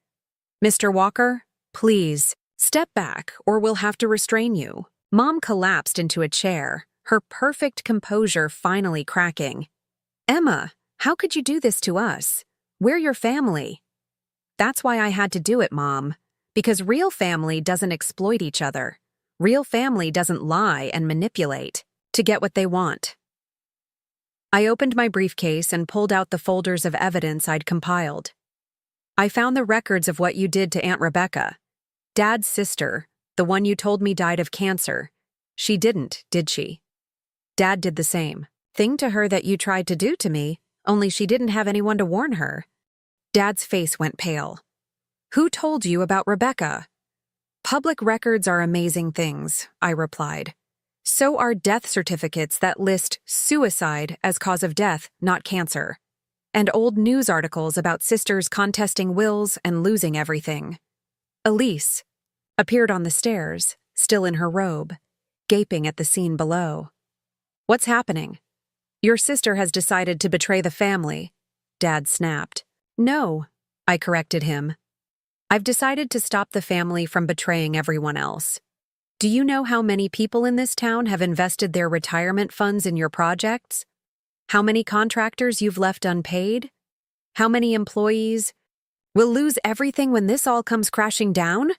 Mr. Walker, please, step back or we'll have to restrain you. Mom collapsed into a chair, her perfect composure finally cracking. Emma, how could you do this to us? We're your family. That's why I had to do it, Mom. Because real family doesn't exploit each other. Real family doesn't lie and manipulate to get what they want. I opened my briefcase and pulled out the folders of evidence I'd compiled. I found the records of what you did to Aunt Rebecca. Dad's sister, the one you told me died of cancer. She didn't, did she? Dad did the same thing to her that you tried to do to me, only she didn't have anyone to warn her. Dad's face went pale. Who told you about Rebecca? Public records are amazing things, I replied. So are death certificates that list suicide as cause of death, not cancer. And old news articles about sisters contesting wills and losing everything. Elise appeared on the stairs, still in her robe, gaping at the scene below. What's happening? Your sister has decided to betray the family, Dad snapped. No, I corrected him. I've decided to stop the family from betraying everyone else. Do you know how many people in this town have invested their retirement funds in your projects? How many contractors you've left unpaid? How many employees will lose everything when this all comes crashing down?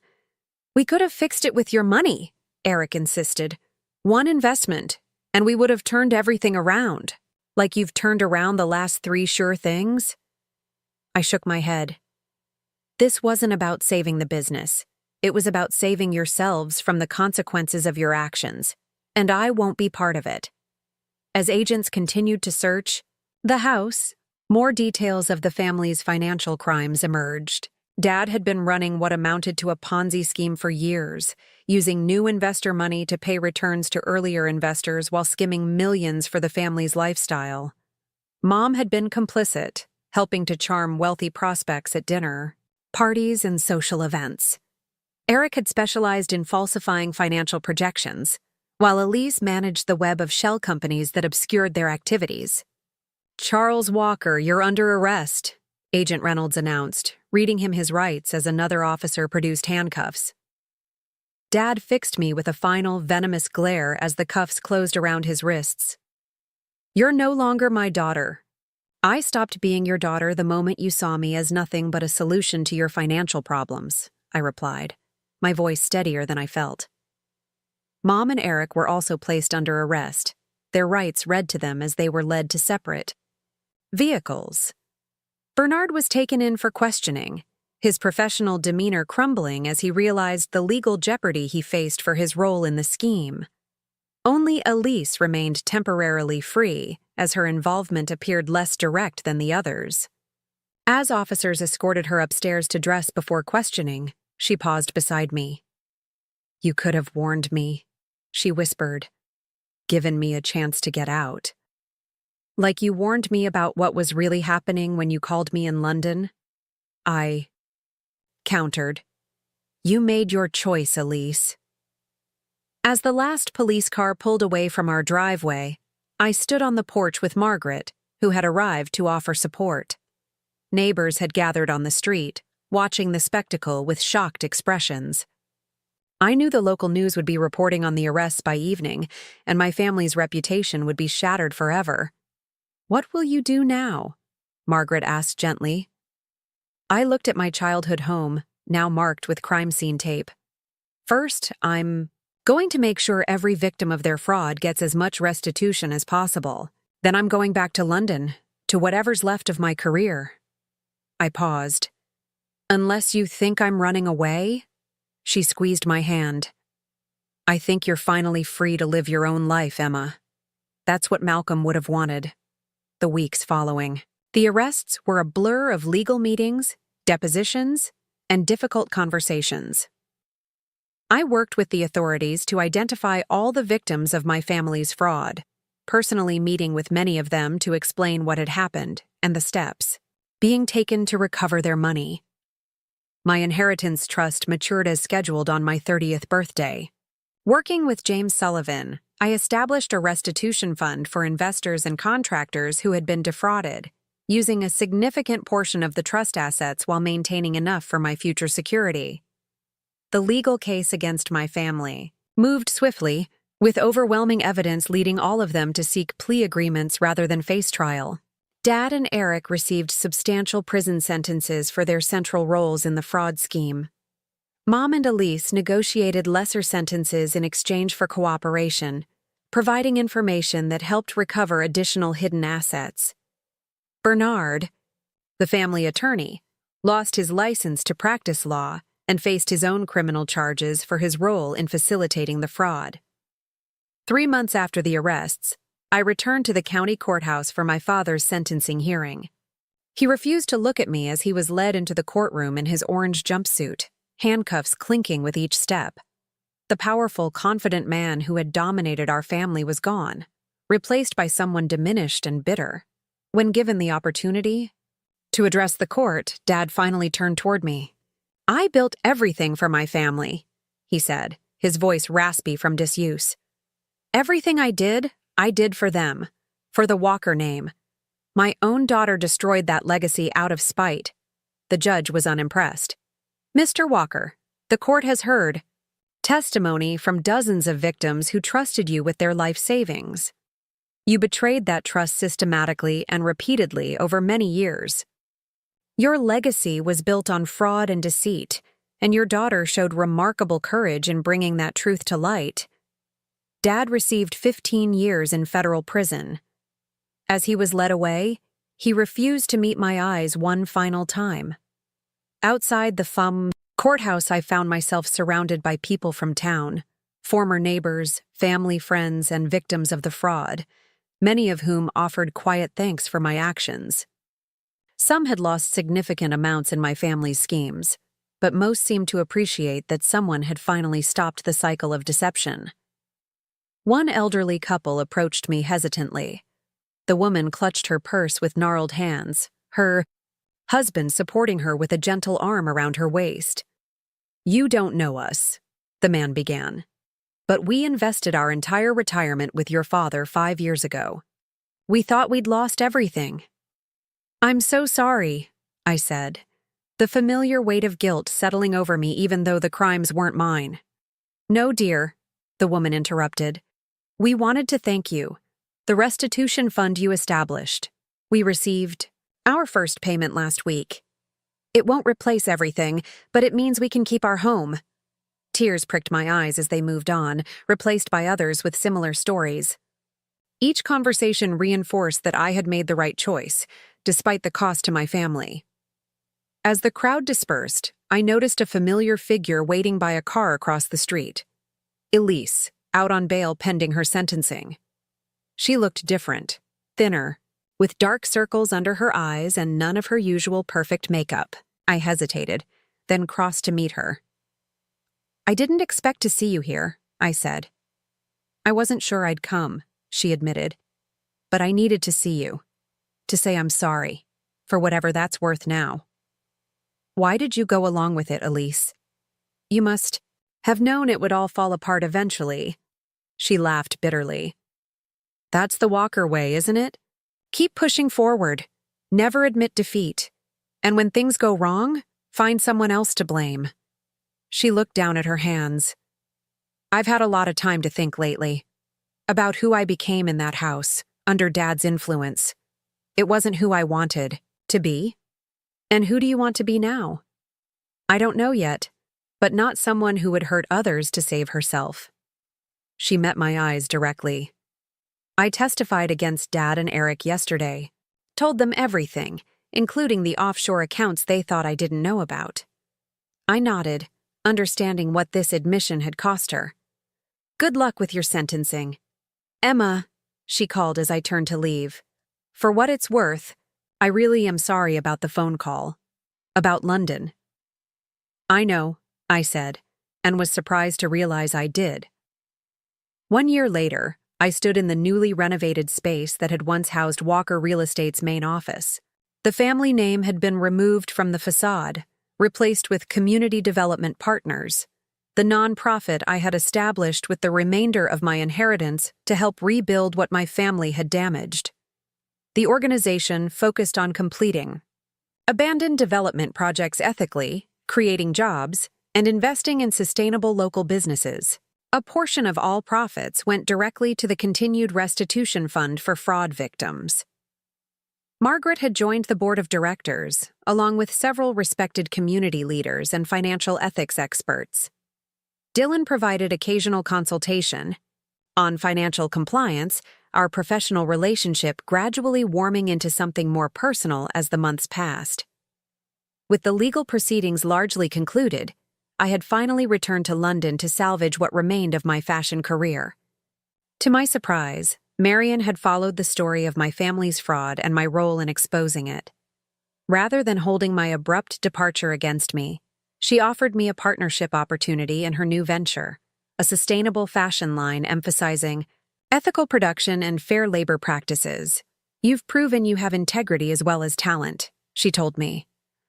We could have fixed it with your money, Eric insisted. One investment, and we would have turned everything around. Like you've turned around the last 3 sure things? I shook my head. This wasn't about saving the business. It was about saving yourselves from the consequences of your actions, and I won't be part of it. As agents continued to search the house, more details of the family's financial crimes emerged. Dad had been running what amounted to a Ponzi scheme for years, using new investor money to pay returns to earlier investors while skimming millions for the family's lifestyle. Mom had been complicit, helping to charm wealthy prospects at dinner, parties, and social events. Eric had specialized in falsifying financial projections, while Elise managed the web of shell companies that obscured their activities. "Charles Walker, you're under arrest," Agent Reynolds announced, reading him his rights as another officer produced handcuffs. Dad fixed me with a final, venomous glare as the cuffs closed around his wrists. "You're no longer my daughter. I stopped being your daughter the moment you saw me as nothing but a solution to your financial problems," I replied, my voice steadier than I felt. Mom and Eric were also placed under arrest, their rights read to them as they were led to separate vehicles. Bernard was taken in for questioning, his professional demeanor crumbling as he realized the legal jeopardy he faced for his role in the scheme. Only Elise remained temporarily free, as her involvement appeared less direct than the others. As officers escorted her upstairs to dress before questioning, she paused beside me. "You could have warned me," she whispered, "given me a chance to get out. Like you warned me about what was really happening when you called me in London?" I countered. "You made your choice, Elise." As the last police car pulled away from our driveway, I stood on the porch with Margaret, who had arrived to offer support. Neighbors had gathered on the street, watching the spectacle with shocked expressions. I knew the local news would be reporting on the arrests by evening, and my family's reputation would be shattered forever. "What will you do now?" Margaret asked gently. I looked at my childhood home, now marked with crime scene tape. "First, I'm going to make sure every victim of their fraud gets as much restitution as possible. Then I'm going back to London, to whatever's left of my career." I paused. "Unless you think I'm running away?" She squeezed my hand. "I think you're finally free to live your own life, Emma. That's what Malcolm would have wanted." The weeks following, the arrests were a blur of legal meetings, depositions, and difficult conversations. I worked with the authorities to identify all the victims of my family's fraud, personally meeting with many of them to explain what had happened and the steps being taken to recover their money. My inheritance trust matured as scheduled on my 30th birthday. Working with James Sullivan, I established a restitution fund for investors and contractors who had been defrauded, using a significant portion of the trust assets while maintaining enough for my future security. The legal case against my family moved swiftly, with overwhelming evidence leading all of them to seek plea agreements rather than face trial. Dad and Eric received substantial prison sentences for their central roles in the fraud scheme. Mom and Elise negotiated lesser sentences in exchange for cooperation, providing information that helped recover additional hidden assets. Bernard, the family attorney, lost his license to practice law and faced his own criminal charges for his role in facilitating the fraud. 3 months after the arrests, I returned to the county courthouse for my father's sentencing hearing. He refused to look at me as he was led into the courtroom in his orange jumpsuit, handcuffs clinking with each step. The powerful, confident man who had dominated our family was gone, replaced by someone diminished and bitter. When given the opportunity to address the court, Dad finally turned toward me. "I built everything for my family," he said, his voice raspy from disuse. "Everything I did for them, for the Walker name. My own daughter destroyed that legacy out of spite." The judge was unimpressed. "Mr. Walker, the court has heard testimony from dozens of victims who trusted you with their life savings. You betrayed that trust systematically and repeatedly over many years. Your legacy was built on fraud and deceit, and your daughter showed remarkable courage in bringing that truth to light." Dad received 15 years in federal prison. As he was led away, he refused to meet my eyes one final time. Outside the courthouse, I found myself surrounded by people from town, former neighbors, family friends, and victims of the fraud, many of whom offered quiet thanks for my actions. Some had lost significant amounts in my family's schemes, but most seemed to appreciate that someone had finally stopped the cycle of deception. One elderly couple approached me hesitantly. The woman clutched her purse with gnarled hands, her husband supporting her with a gentle arm around her waist. "You don't know us," the man began, "but we invested our entire retirement with your father 5 years ago. We thought we'd lost everything." "I'm so sorry," I said, the familiar weight of guilt settling over me even though the crimes weren't mine. "No, dear," the woman interrupted. "We wanted to thank you. The restitution fund you established. We received our first payment last week. It won't replace everything, but it means we can keep our home." Tears pricked my eyes as they moved on, replaced by others with similar stories. Each conversation reinforced that I had made the right choice, despite the cost to my family. As the crowd dispersed, I noticed a familiar figure waiting by a car across the street. Elise, out on bail pending her sentencing. She looked different, thinner, with dark circles under her eyes and none of her usual perfect makeup. I hesitated, then crossed to meet her. "I didn't expect to see you here," I said. "I wasn't sure I'd come," she admitted. "But I needed to see you. To say I'm sorry, for whatever that's worth now." "Why did you go along with it, Elise? You must have known it would all fall apart eventually." She laughed bitterly. "That's the Walker way, isn't it? Keep pushing forward. Never admit defeat. And when things go wrong, find someone else to blame." She looked down at her hands. "I've had a lot of time to think lately. About who I became in that house, under Dad's influence. It wasn't who I wanted to be. And who do you want to be now?" "I don't know yet, but not someone who would hurt others to save herself." She met my eyes directly. "I testified against Dad and Eric yesterday. Told them everything, including the offshore accounts they thought I didn't know about." I nodded, understanding what this admission had cost her. "Good luck with your sentencing. Emma," she called as I turned to leave. "For what it's worth, I really am sorry about the phone call. About London." "I know," I said, and was surprised to realize I did. 1 year later, I stood in the newly renovated space that had once housed Walker Real Estate's main office. The family name had been removed from the facade, replaced with Community Development Partners, the nonprofit I had established with the remainder of my inheritance to help rebuild what my family had damaged. The organization focused on completing abandoned development projects ethically, creating jobs, and investing in sustainable local businesses. A portion of all profits went directly to the continued restitution fund for fraud victims. Margaret had joined the board of directors, along with several respected community leaders and financial ethics experts. Dylan provided occasional consultation. On financial compliance, our professional relationship gradually warming into something more personal as the months passed. With the legal proceedings largely concluded, I had finally returned to London to salvage what remained of my fashion career. To my surprise, Marion had followed the story of my family's fraud and my role in exposing it. Rather than holding my abrupt departure against me, she offered me a partnership opportunity in her new venture, a sustainable fashion line emphasizing ethical production and fair labor practices. "You've proven you have integrity as well as talent," she told me.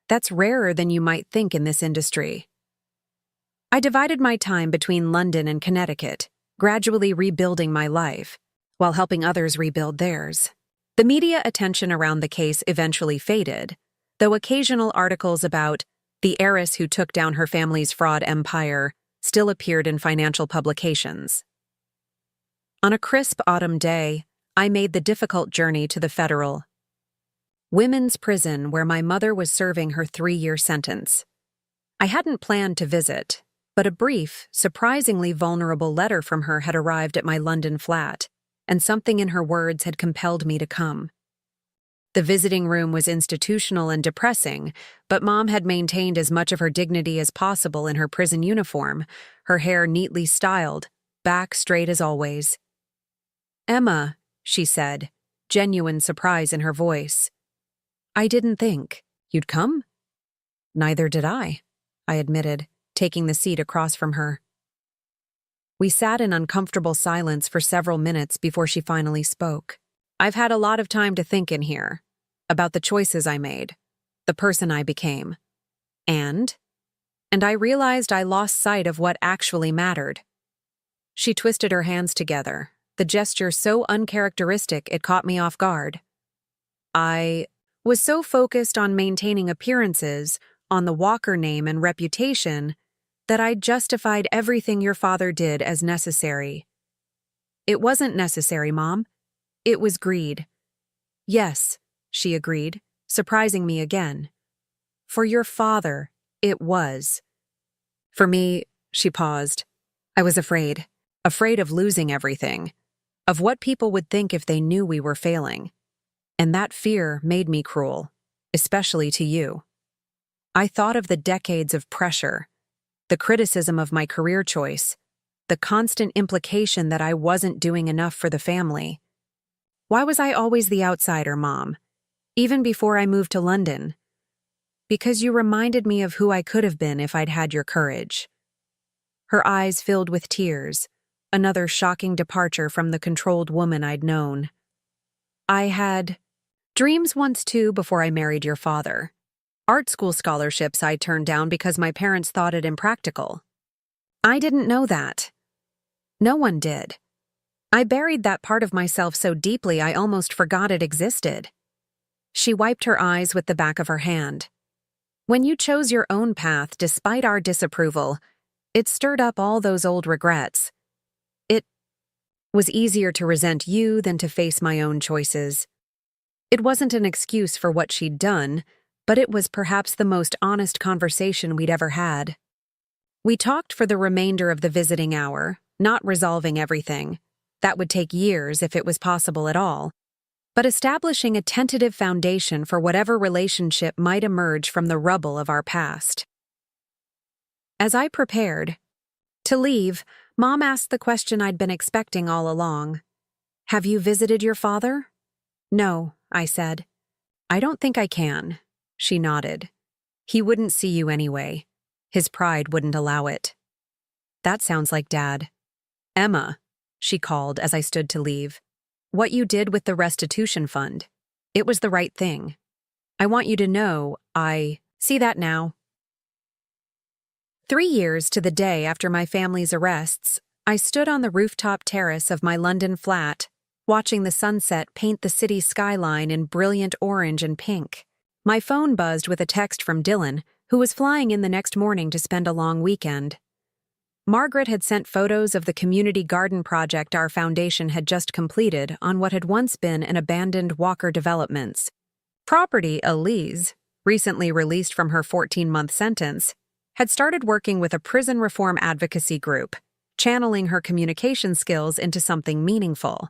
"That's rarer than you might think in this industry." I divided my time between London and Connecticut, gradually rebuilding my life, while helping others rebuild theirs. The media attention around the case eventually faded, though occasional articles about the heiress who took down her family's fraud empire still appeared in financial publications. On a crisp autumn day, I made the difficult journey to the federal women's prison where my mother was serving her 3-year sentence. I hadn't planned to visit, but a brief, surprisingly vulnerable letter from her had arrived at my London flat, and something in her words had compelled me to come. The visiting room was institutional and depressing, but Mom had maintained as much of her dignity as possible in her prison uniform, her hair neatly styled, back straight as always. "Emma," she said, genuine surprise in her voice. "I didn't think you'd come." "Neither did I admitted, taking the seat across from her. We sat in uncomfortable silence for several minutes before she finally spoke. "I've had a lot of time to think in here, about the choices I made, the person I became. And I realized I lost sight of what actually mattered." She twisted her hands together, the gesture so uncharacteristic it caught me off guard. "I was so focused on maintaining appearances, on the Walker name and reputation, that I justified everything your father did as necessary." "It wasn't necessary, Mom. It was greed." "Yes," she agreed, surprising me again. "For your father, it was. For me," she paused. "I was afraid of losing everything, of what people would think if they knew we were failing. And that fear made me cruel, especially to you. I thought of the decades of pressure, the criticism of my career choice, the constant implication that I wasn't doing enough for the family. Why was I always the outsider, Mom? Even before I moved to London? Because you reminded me of who I could have been if I'd had your courage." Her eyes filled with tears, another shocking departure from the controlled woman I'd known. "I had dreams once too before I married your father. Art school scholarships I turned down because my parents thought it impractical. I didn't know that. No one did. I buried that part of myself so deeply I almost forgot it existed." She wiped her eyes with the back of her hand. "When you chose your own path despite our disapproval, it stirred up all those old regrets. It was easier to resent you than to face my own choices." It wasn't an excuse for what she'd done, but it was perhaps the most honest conversation we'd ever had. We talked for the remainder of the visiting hour, not resolving everything. That would take years if it was possible at all, but establishing a tentative foundation for whatever relationship might emerge from the rubble of our past. As I prepared to leave, Mom asked the question I'd been expecting all along. "Have you visited your father?" "No," I said. "I don't think I can." She nodded. "He wouldn't see you anyway. His pride wouldn't allow it." "That sounds like Dad." "Emma," she called as I stood to leave. "What you did with the restitution fund, it was the right thing. I want you to know I see that now." 3 years to the day after my family's arrests, I stood on the rooftop terrace of my London flat, watching the sunset paint the city skyline in brilliant orange and pink. My phone buzzed with a text from Dylan, who was flying in the next morning to spend a long weekend. Margaret had sent photos of the community garden project our foundation had just completed on what had once been an abandoned Walker Developments. Property Elise, recently released from her 14-month sentence, had started working with a prison reform advocacy group, channeling her communication skills into something meaningful.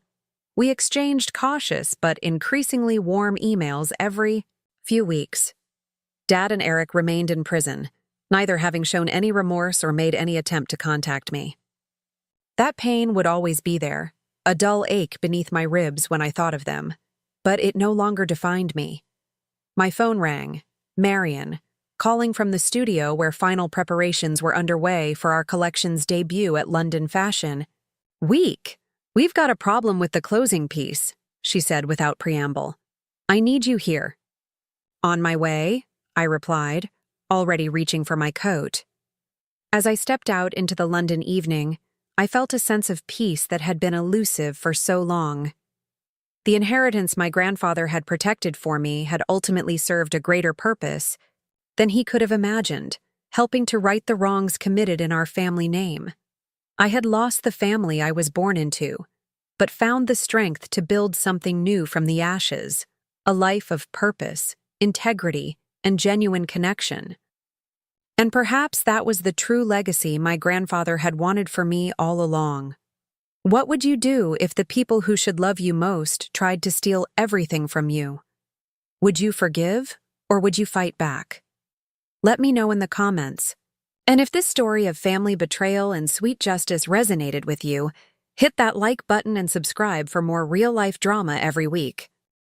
We exchanged cautious but increasingly warm emails every few weeks. Dad and Eric remained in prison, neither having shown any remorse or made any attempt to contact me. That pain would always be there, a dull ache beneath my ribs when I thought of them, but it no longer defined me. My phone rang. Marion, calling from the studio where final preparations were underway for our collection's debut at London Fashion. "Week, we've got a problem with the closing piece," she said without preamble. "I need you here." "On my way," I replied, already reaching for my coat. As I stepped out into the London evening, I felt a sense of peace that had been elusive for so long. The inheritance my grandfather had protected for me had ultimately served a greater purpose than he could have imagined, helping to right the wrongs committed in our family name. I had lost the family I was born into, but found the strength to build something new from the ashes, a life of purpose, integrity, and genuine connection. And perhaps that was the true legacy my grandfather had wanted for me all along. What would you do if the people who should love you most tried to steal everything from you? Would you forgive, or would you fight back? Let me know in the comments. And if this story of family betrayal and sweet justice resonated with you, hit that like button and subscribe for more real-life drama every week.